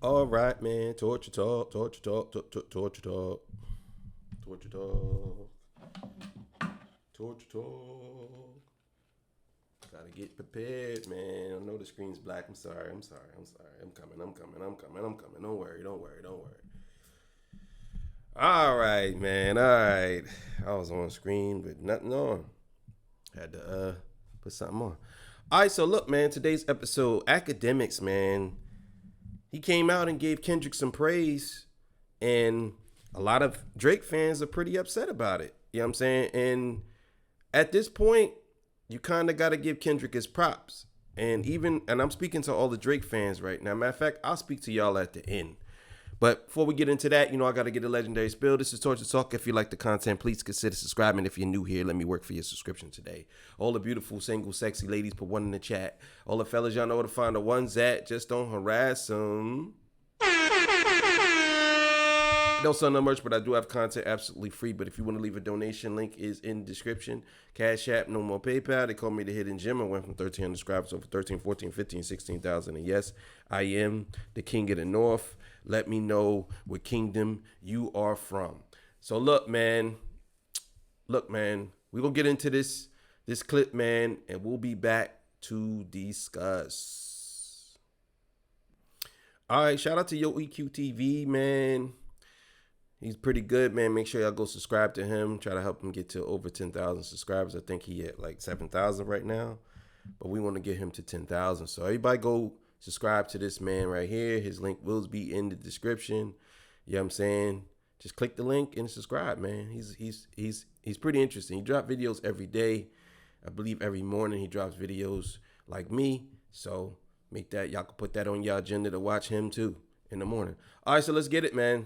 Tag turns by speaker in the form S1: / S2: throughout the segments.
S1: All right, man. Torture talk, torture talk, torture talk, torture talk, torture talk. Gotta get prepared, man. I know the screen's black. I'm sorry. I'm sorry. I'm sorry. I'm coming. I'm coming. I'm coming. I'm coming. Don't worry. Don't worry. Don't worry. All right, man. All right. I was on screen with nothing on. Had to put something on. All right. So look, man. Today's episode, academics, man. He came out and gave Kendrick some praise, and a lot of Drake fans are pretty upset about it. You know what I'm saying? And at this point, you kind of got to give Kendrick his props. And I'm speaking to all the Drake fans right now. Matter of fact, I'll speak to y'all at the end. But before we get into that, I got to get a legendary spill. This is Torture Talk. If you like the content, please consider subscribing. If you're new here, let me work for your subscription today. All the beautiful, single, sexy ladies, put one in the chat. All the fellas, y'all know where to find the ones at. Just don't harass them. Don't sell no merch, but I do have content absolutely free. But if you want to leave a donation, link is in the description. Cash App, no more PayPal. They call me the Hidden Gem. I went from 1,300 subscribers over 13, 14, 15, 16,000. And yes, I am the king of the north. Let me know what kingdom you are from. So look, man. Look, man. We're going to get into this clip, man, and we'll be back to discuss. All right, shout out to Yo EQ TV, man. He's pretty good, man. Make sure y'all go subscribe to him. Try to help him get to over 10,000 subscribers. I think he at like 7,000 right now. But we want to get him to 10,000. So everybody go subscribe to this man right here. His link will be in the description. You know what I'm saying? Just click the link and subscribe, man. He's pretty interesting. He drops videos every day. I believe every morning he drops videos like me. So make that, y'all can put that on your agenda to watch him too in the morning. All right, so let's get it, man.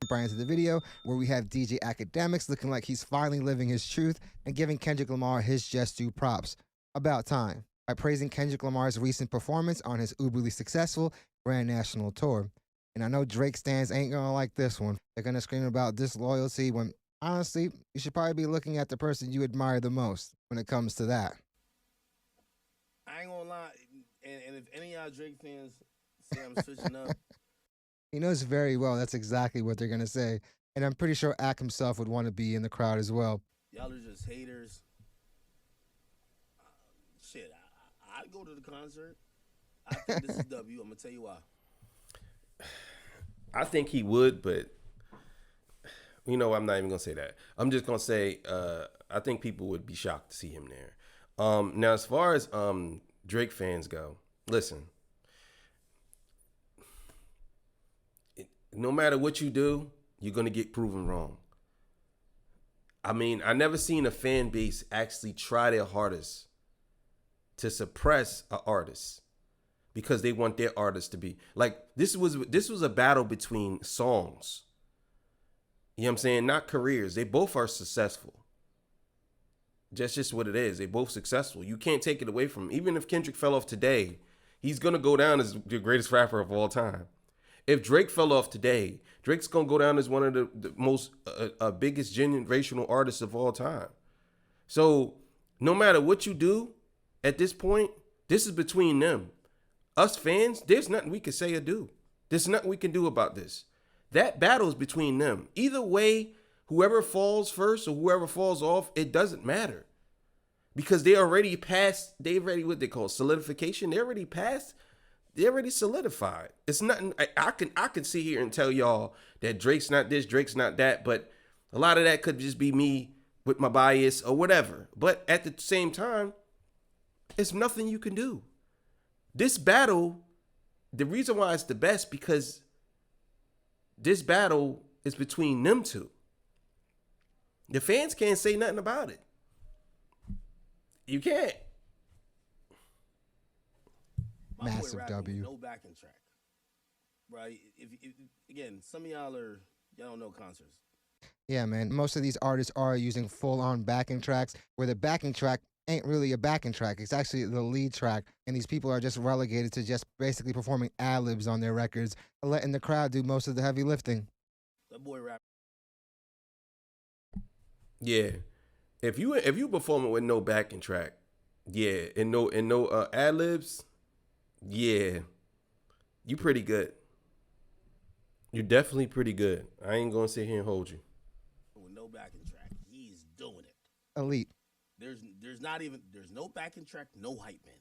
S2: Right into the video where we have DJ Academics looking like he's finally living his truth and giving Kendrick Lamar his just due props. About time. By praising Kendrick Lamar's recent performance on his uberly successful Grand National Tour. And I know Drake stands ain't gonna like this one. They're gonna scream about disloyalty when, honestly, you should probably be looking at the person you admire the most when it comes to that.
S3: I ain't gonna lie, and if any of y'all Drake fans say I'm switching up,
S2: He knows very well that's exactly what they're gonna say. And I'm pretty sure Ack himself would want to be in the crowd as well.
S3: y'all are just haters. Shit, I'd go to the concert. I think this is W. I'm gonna tell you why.
S1: I think he would, but I'm not even gonna say that. I'm just gonna say I think people would be shocked to see him there. Now, as far as Drake fans go, listen. No matter what you do, you're gonna get proven wrong. I mean, I never seen a fan base actually try their hardest to suppress an artist because they want their artist to be like this was a battle between songs. You know what I'm saying? Not careers. They both are successful. That's just what it is. They both successful. You can't take it away from him. Even if Kendrick fell off today, he's gonna go down as the greatest rapper of all time. If Drake fell off today, Drake's gonna go down as one of the most biggest generational artists of all time. So no matter what you do at this point, this is between them. Us fans, there's nothing we can say or do. There's nothing we can do about this. That battle is between them. Either way, whoever falls first or whoever falls off, it doesn't matter. Because they already passed, they already what they call solidification. They already passed, they already solidified. It's nothing. I can sit here and tell y'all that Drake's not this, Drake's not that, but a lot of that could just be me with my bias or whatever. But at the same time, it's nothing you can do. This battle, the reason why it's the best because this battle is between them two. The fans can't say nothing about it. You can't.
S3: My
S2: Massive
S3: boy rapping with
S2: W.
S3: no backing track, right? If again, some of y'all don't know concerts.
S2: Yeah, man. Most of these artists are using full-on backing tracks where the backing track ain't really a backing track. It's actually the lead track. And these people are just relegated to just basically performing ad-libs on their records, letting the crowd do most of the heavy lifting.
S3: That boy rap.
S1: Yeah. If you performing with no backing track, yeah, and no ad libs, yeah. You pretty good. You're definitely pretty good. I ain't gonna sit here and hold you.
S3: With no backing track, he's doing it.
S2: Elite.
S3: There's no backing track, no hype man.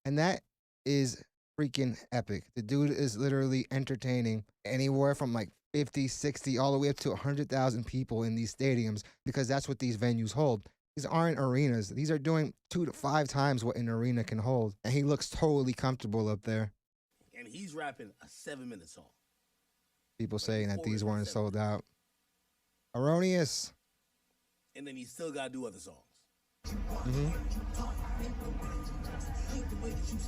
S2: And that is freaking epic. The dude is literally entertaining anywhere from like 50, 60, all the way up to 100,000 people in these stadiums because that's what these venues hold. These aren't arenas. These are doing 2 to 5 times what an arena can hold. And he looks totally comfortable up there.
S3: And he's rapping a 7-minute song.
S2: People saying that these weren't sold out. Erroneous.
S3: And then he still got to do other songs.
S2: Mm-hmm.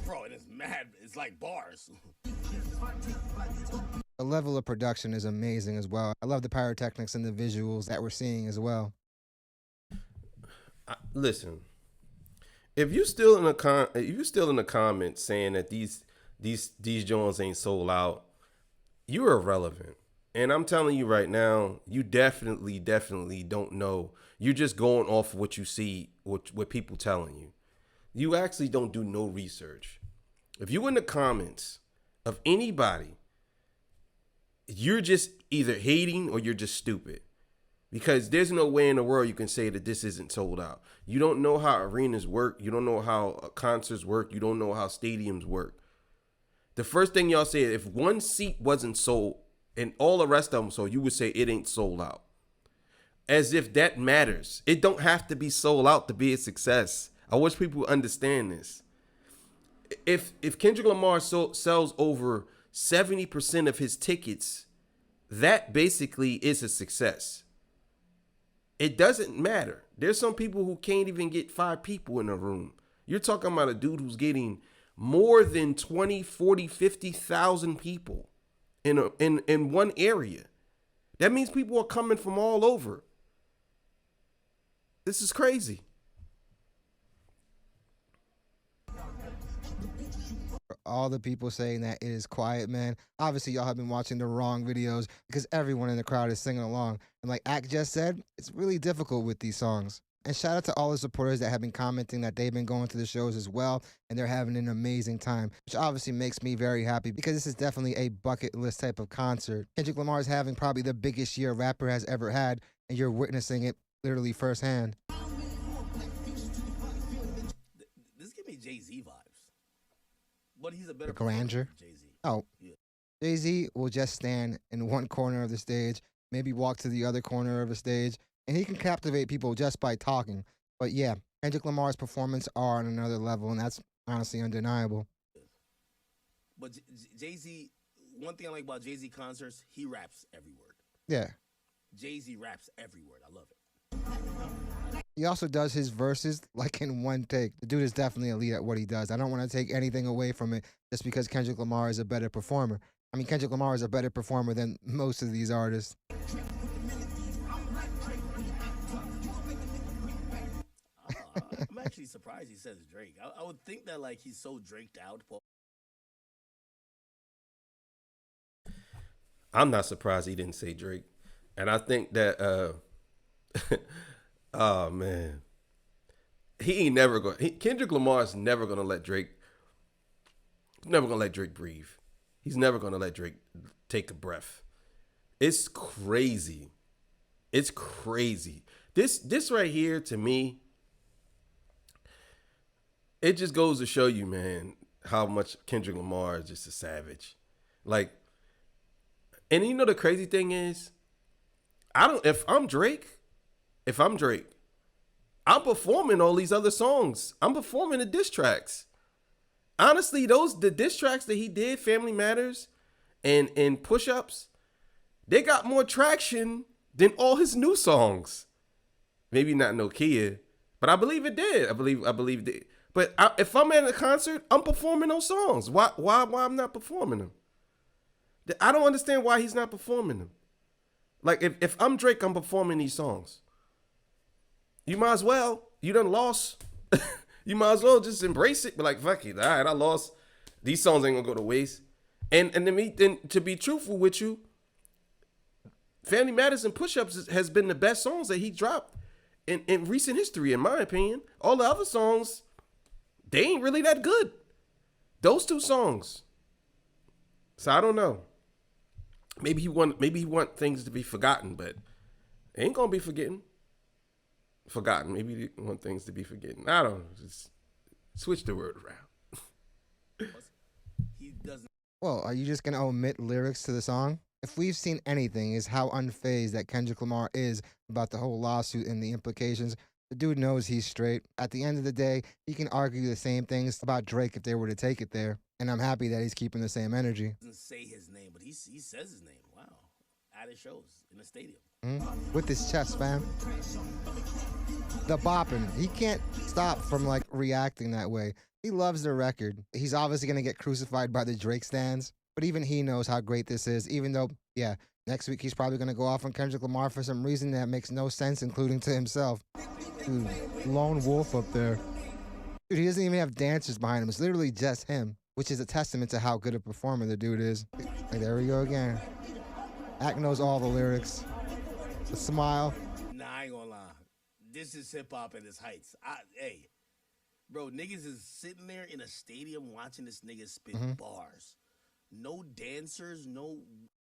S3: Bro, and it's mad. It's like bars.
S2: The level of production is amazing as well. I love the pyrotechnics and the visuals that we're seeing as well.
S1: Listen, if you still in the comments saying that these joints ain't sold out, you're irrelevant. And I'm telling you right now, you definitely don't know. You're just going off of what you see, what people telling you. You actually don't do no research. If you in the comments of anybody, you're just either hating or you're just stupid. Because there's no way in the world you can say that this isn't sold out. You don't know how arenas work. You don't know how concerts work. You don't know how stadiums work. The first thing y'all say, if one seat wasn't sold and all the rest of them sold, you would say it ain't sold out. As if that matters. It don't have to be sold out to be a success. I wish people would understand this. If Kendrick Lamar sells over 70% of his tickets, that basically is a success. It doesn't matter. There's some people who can't even get 5 people in a room. You're talking about a dude who's getting more than 20, 40, 50,000 people in one area. That means people are coming from all over. This is crazy.
S2: All the people saying that it is quiet, man. Obviously, y'all have been watching the wrong videos because everyone in the crowd is singing along. And like Ak just said, it's really difficult with these songs. And shout out to all the supporters that have been commenting that they've been going to the shows as well, and they're having an amazing time, which obviously makes me very happy because this is definitely a bucket list type of concert. Kendrick Lamar is having probably the biggest year a rapper has ever had, and you're witnessing it literally firsthand.
S3: This give me Jay-Z vibes. But he's a better
S2: The grandeur.
S3: Jay-Z.
S2: Oh,
S3: Yeah.
S2: Jay-Z will just stand in one corner of the stage, maybe walk to the other corner of the stage, and he can captivate people just by talking. But yeah, Kendrick Lamar's performance are on another level, and that's honestly undeniable.
S3: But Jay-Z, one thing I like about Jay-Z concerts, he raps every word.
S2: Yeah.
S3: Jay-Z raps every word. I love it.
S2: He also does his verses like in one take. The dude is definitely elite at what he does. I don't want to take anything away from it just because Kendrick Lamar is a better performer. I mean, Kendrick Lamar is a better performer than most of these artists.
S3: I'm actually surprised he says Drake. I would think that like he's so draked out.
S1: I'm not surprised he didn't say Drake. And I think that oh man. Kendrick Lamar is never gonna let Drake breathe. He's never gonna let Drake take a breath. It's crazy. It's crazy. This right here to me, it just goes to show you, man, how much Kendrick Lamar is just a savage. Like, and you know the crazy thing is, if I'm Drake, I'm performing all these other songs. I'm performing the diss tracks. Honestly, the diss tracks that he did, Family Matters and Push-Ups, they got more traction than all his new songs. Maybe not Nokia, but I believe it did. I believe it did. But if I'm at a concert, I'm performing those songs. Why I'm not performing them? I don't understand why he's not performing them. Like, if I'm Drake, I'm performing these songs. You might as well. You done lost. You might as well just embrace it. Be like, fuck it. All right, I lost. These songs ain't gonna go to waste. And to be truthful with you, Family Matters and Push-Ups has been the best songs that he dropped in recent history, in my opinion. All the other songs, they ain't really that good. Those two songs, So I don't know. Maybe he want things to be forgotten, but it ain't gonna be forgotten. Maybe he want things to be forgotten. I don't know. Just switch the word around.
S3: He doesn't.
S2: Well, are you just gonna omit lyrics to the song? If we've seen anything, is how unfazed that Kendrick Lamar is about the whole lawsuit and the implications. The dude knows he's straight. At the end of the day, he can argue the same things about Drake if they were to take it there. And I'm happy that he's keeping the same energy.
S3: Doesn't say his name, but he says his name. Wow, at his shows in the stadium.
S2: With his chest, fam. The bopping. He can't stop from like reacting that way. He loves the record. He's obviously gonna get crucified by the Drake stans, but even he knows how great this is. Even though, yeah, next week he's probably gonna go off on Kendrick Lamar for some reason that makes no sense, including to himself. Dude, lone wolf up there. Dude, he doesn't even have dancers behind him. It's literally just him, which is a testament to how good a performer the dude is. Like, there we go again. Ack knows all the lyrics. The smile.
S3: Nah, I ain't gonna lie. This is hip hop at its heights. Hey, bro, niggas is sitting there in a stadium watching this nigga spit bars. No dancers, no.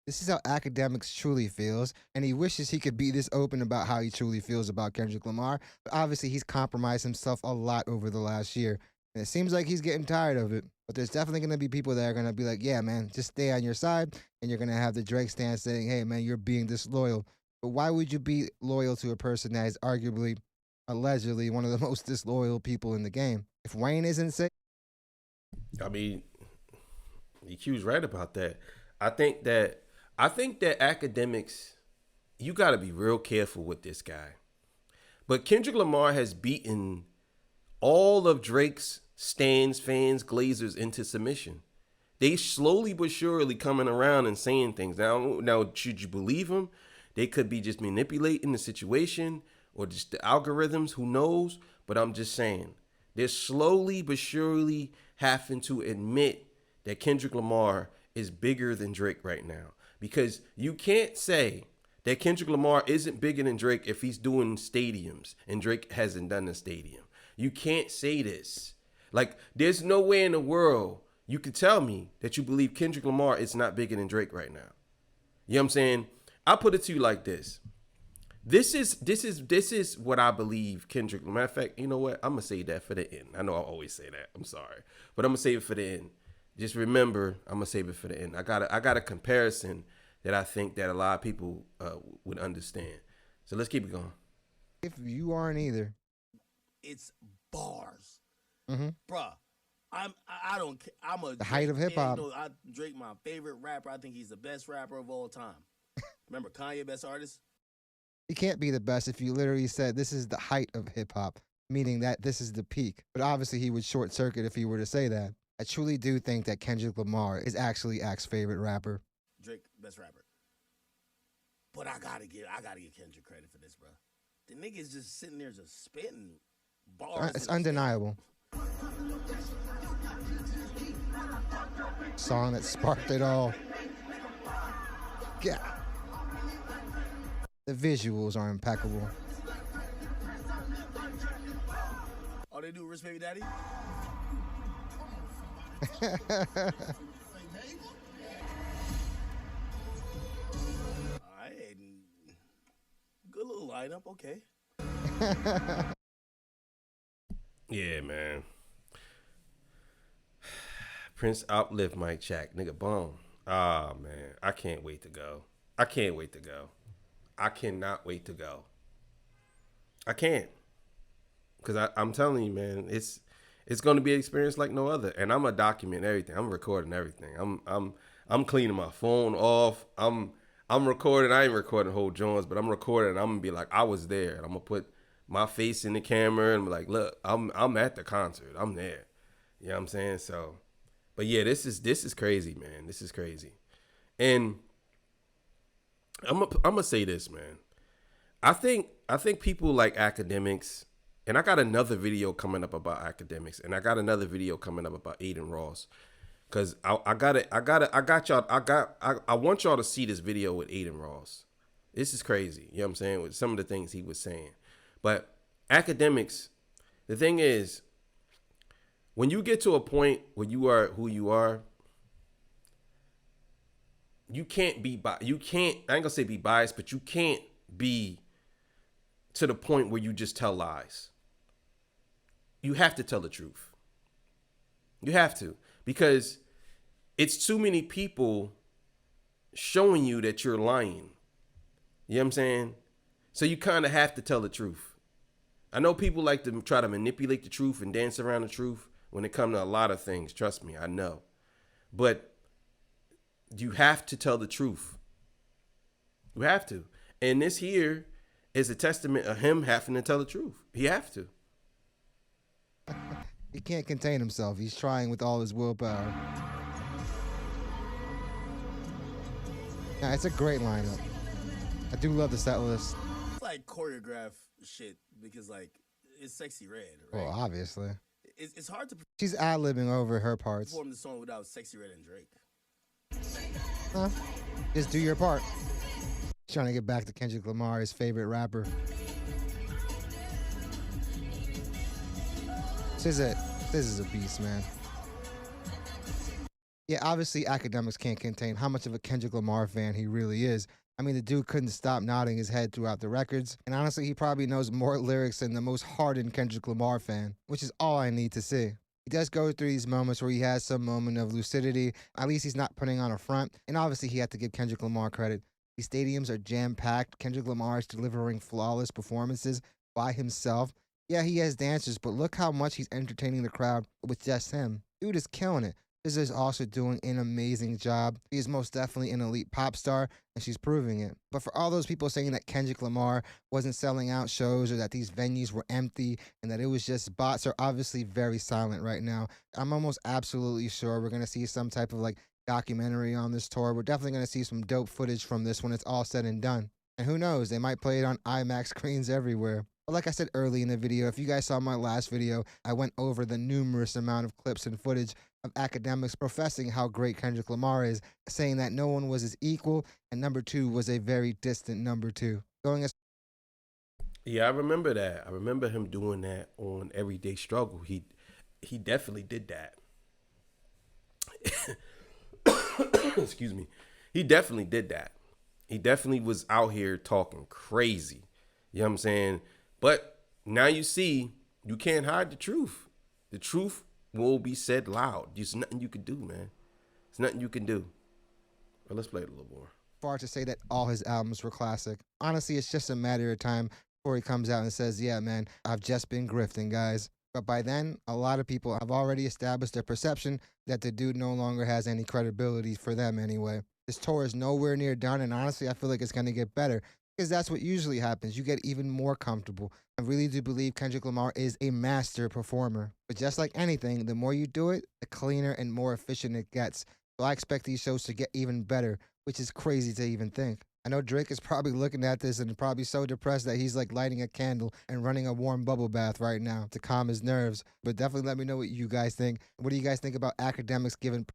S2: This is how Academics truly feels, and he wishes he could be this open about how he truly feels about Kendrick Lamar. But obviously, he's compromised himself a lot over the last year, and it seems like he's getting tired of it. But there's definitely going to be people that are going to be like, yeah, man, just stay on your side, and you're going to have the Drake stand saying, hey, man, you're being disloyal. But why would you be loyal to a person that is arguably, allegedly, one of the most disloyal people in the game? If Wayne isn't safe.
S1: I mean, EQ's right about that. I think that Academics, you got to be real careful with this guy. But Kendrick Lamar has beaten all of Drake's fans, Glazers into submission. They slowly but surely coming around and saying things. Now, should you believe him? They could be just manipulating the situation or just the algorithms. Who knows? But I'm just saying, they're slowly but surely having to admit that Kendrick Lamar is bigger than Drake right now. Because you can't say that Kendrick Lamar isn't bigger than Drake if he's doing stadiums and Drake hasn't done a stadium. You can't say this. Like, there's no way in the world you could tell me that you believe Kendrick Lamar is not bigger than Drake right now. You know what I'm saying? I'll put it to you like this. This is what I believe Kendrick. Matter of fact, you know what? I'm gonna say that for the end. I know I always say that. I'm sorry, but I'm gonna save it for the end. Just remember, I'm gonna save it for the end. I got a comparison that I think that a lot of people would understand. So let's keep it going.
S2: If you aren't either,
S3: it's bars,
S2: mm-hmm.
S3: Bruh. I don't. I'm a
S2: the height of hip hop.
S3: You know, Drake, my favorite rapper. I think he's the best rapper of all time. Remember Kanye, best artist?
S2: He can't be the best if you literally said this is the height of hip hop, meaning that this is the peak. But obviously he would short circuit if he were to say that. I truly do think that Kendrick Lamar is actually Ack's favorite rapper.
S3: Drake, best rapper. But I gotta give Kendrick credit for this, bro. The nigga's just sitting there just spitting bars.
S2: It's undeniable. Song that sparked it all. Yeah. The visuals are impeccable.
S3: Oh, they do Rich Baby Daddy? Alright. Good little lineup, okay.
S1: Yeah, man. Prince uplift Mike Jack, nigga boom. Ah, man, I can't wait to go. I cannot wait to go. I can't, because I'm telling you, man, it's going to be an experience like no other. And I'm gonna document everything. I'm recording everything. I'm cleaning my phone off. I'm recording. I ain't recording whole joints, but I'm recording. And I'm gonna be like, I was there. And I'm gonna put my face in the camera and be like, look, I'm at the concert. I'm there. You know what I'm saying? So, but yeah, this is crazy, man. This is crazy. And I'm gonna say this, man. I think people like Academics, and I got another video coming up about Academics, and I got another video coming up about Aiden Ross, cause I want y'all to see this video with Aiden Ross. This is crazy. You know what I'm saying? With some of the things he was saying, but Academics, the thing is, when you get to a point where you are who you are, you can't be you can't, I ain't gonna say be biased, but you can't be to the point where you just tell lies. You have to tell the truth. You have to, because it's too many people showing you that you're lying. You know what I'm saying? So you kind of have to tell the truth. I know people like to try to manipulate the truth and dance around the truth when it comes to a lot of things. Trust me, I know. But you have to tell the truth. You have to. And this here is a testament of him having to tell the truth. He have to.
S2: He can't contain himself. He's trying with all his willpower. Yeah, it's a great lineup. I do love the set list.
S3: It's like choreograph shit because like it's Sexy Red, right?
S2: Well, obviously.
S3: It's hard to
S2: She's ad-libbing over her parts.
S3: perform the song without Sexy Red and Drake.
S2: Huh? Just do your part. Trying to get back to Kendrick Lamar, his favorite rapper. This is a beast, man. Yeah, obviously Academics can't contain how much of a Kendrick Lamar fan he really is. I mean, the dude couldn't stop nodding his head throughout the records. And honestly, he probably knows more lyrics than the most hardened Kendrick Lamar fan, which is all I need to see. He does go through these moments where he has some moment of lucidity. At least he's not putting on a front. And obviously, he had to give Kendrick Lamar credit. These stadiums are jam-packed. Kendrick Lamar is delivering flawless performances by himself. Yeah, he has dancers, but look how much he's entertaining the crowd with just him. Dude is killing it. This is also doing an amazing job. He is most definitely an elite pop star, and she's proving it. But for all those people saying that Kendrick Lamar wasn't selling out shows or that these venues were empty and that it was just bots, are obviously very silent right now. I'm almost absolutely sure we're going to see some type of like documentary on this tour. We're definitely going to see some dope footage from this when it's all said and done. And who knows, they might play it on IMAX screens everywhere. But like I said early in the video, if you guys saw my last video, I went over the numerous amount of clips and footage of Academics professing how great Kendrick Lamar is, saying that no one was his equal, and number two was a very distant number two. Going as
S1: Yeah, I remember that. I remember him doing that on Everyday Struggle. He definitely did that. Excuse me. He definitely did that. He definitely was out here talking crazy. You know what I'm saying? But now you see, you can't hide the truth. The truth will be said loud. There's nothing you can do, man. There's nothing you can do. Well, let's play it a little more.
S2: far to say that all his albums were classic. Honestly, it's just a matter of time before he comes out and says, yeah, man, I've just been grifting, guys. But by then, a lot of people have already established their perception that the dude no longer has any credibility for them anyway. This tour is nowhere near done, and honestly, I feel like it's going to get better. Because that's what usually happens. You get even more comfortable. I really do believe Kendrick Lamar is a master performer. But just like anything, the more you do it, the cleaner and more efficient it gets. So I expect these shows to get even better, which is crazy to even think. I know Drake is probably looking at this and probably so depressed that he's like lighting a candle and running a warm bubble bath right now to calm his nerves. But definitely let me know what you guys think. What do you guys think about Academics giving...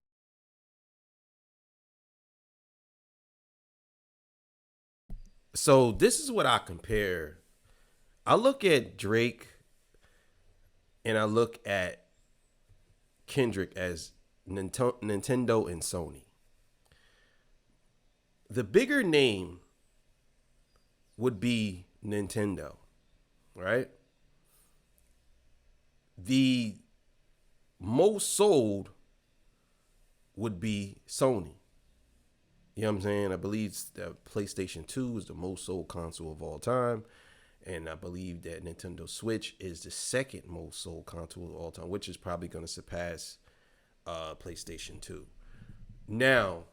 S1: So this is what I compare. I look at Drake and I look at Kendrick as Nintendo and Sony. The bigger name would be Nintendo, right? The most sold would be Sony. You know what I'm saying? I believe the PlayStation 2 is the most sold console of all time. And I believe that Nintendo Switch is the second most sold console of all time, which is probably going to surpass PlayStation 2. Now,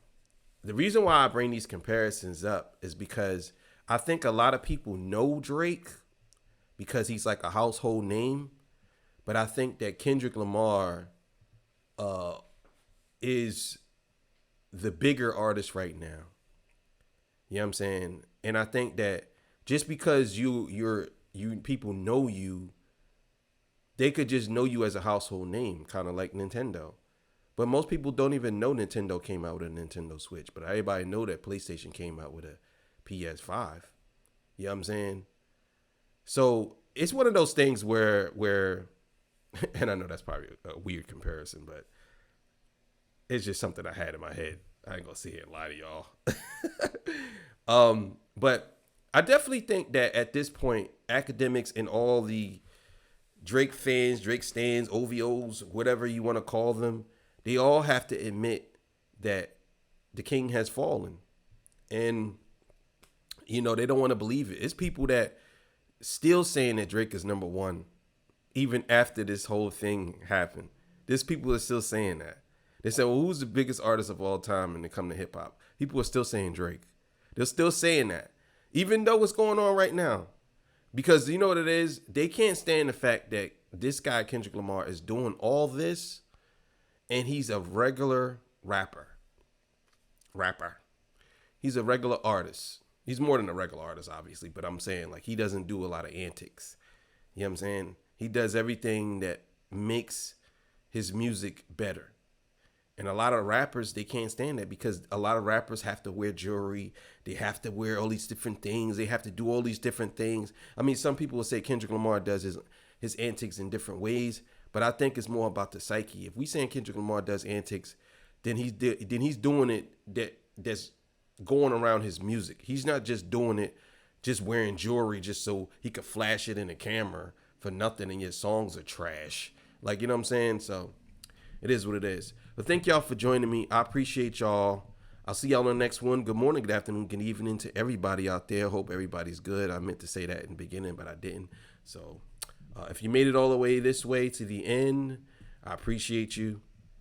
S1: the reason why I bring these comparisons up is because I think a lot of people know Drake because he's like a household name. But I think that Kendrick Lamar is the bigger artist right now. You know what I'm saying? And I think that just because you people know you, they could just know you as a household name, kind of like Nintendo. But most people don't even know Nintendo came out with a Nintendo Switch. But everybody know that PlayStation came out with a PS5. You know what I'm saying? So it's one of those things where and I know that's probably a weird comparison, but it's just something I had in my head. I ain't gonna sit here and lie to y'all. But I definitely think that at this point, academics and all the Drake fans, Drake stans, OVOs, whatever you want to call them, they all have to admit that the king has fallen. And, you know, they don't want to believe it. It's people that still saying that Drake is number one, even after this whole thing happened. There's people that are still saying that. They say, well, who's the biggest artist of all time when it comes to hip hop? People are still saying Drake. They're still saying that, even though what's going on right now. Because you know what it is? They can't stand the fact that this guy, Kendrick Lamar, is doing all this and he's a regular rapper. He's a regular artist. He's more than a regular artist, obviously, but I'm saying like he doesn't do a lot of antics. You know what I'm saying? He does everything that makes his music better. And a lot of rappers, they can't stand that because a lot of rappers have to wear jewelry. They have to wear all these different things. They have to do all these different things. I mean, some people will say Kendrick Lamar does his antics in different ways, but I think it's more about the psyche. If we saying Kendrick Lamar does antics, then he's doing it that's going around his music. He's not just doing it just wearing jewelry just so he could flash it in the camera for nothing and your songs are trash. Like, you know what I'm saying? So it is what it is. But thank y'all for joining me. I appreciate y'all. I'll see y'all on the next one. Good morning, good afternoon, good evening to everybody out there. Hope everybody's good. I meant to say that in the beginning, but I didn't. So if you made it all the way this way to the end, I appreciate you.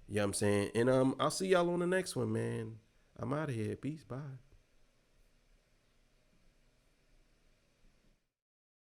S1: You know what I'm saying? And I'll see y'all on the next one, man. I'm out of here. Peace. Bye.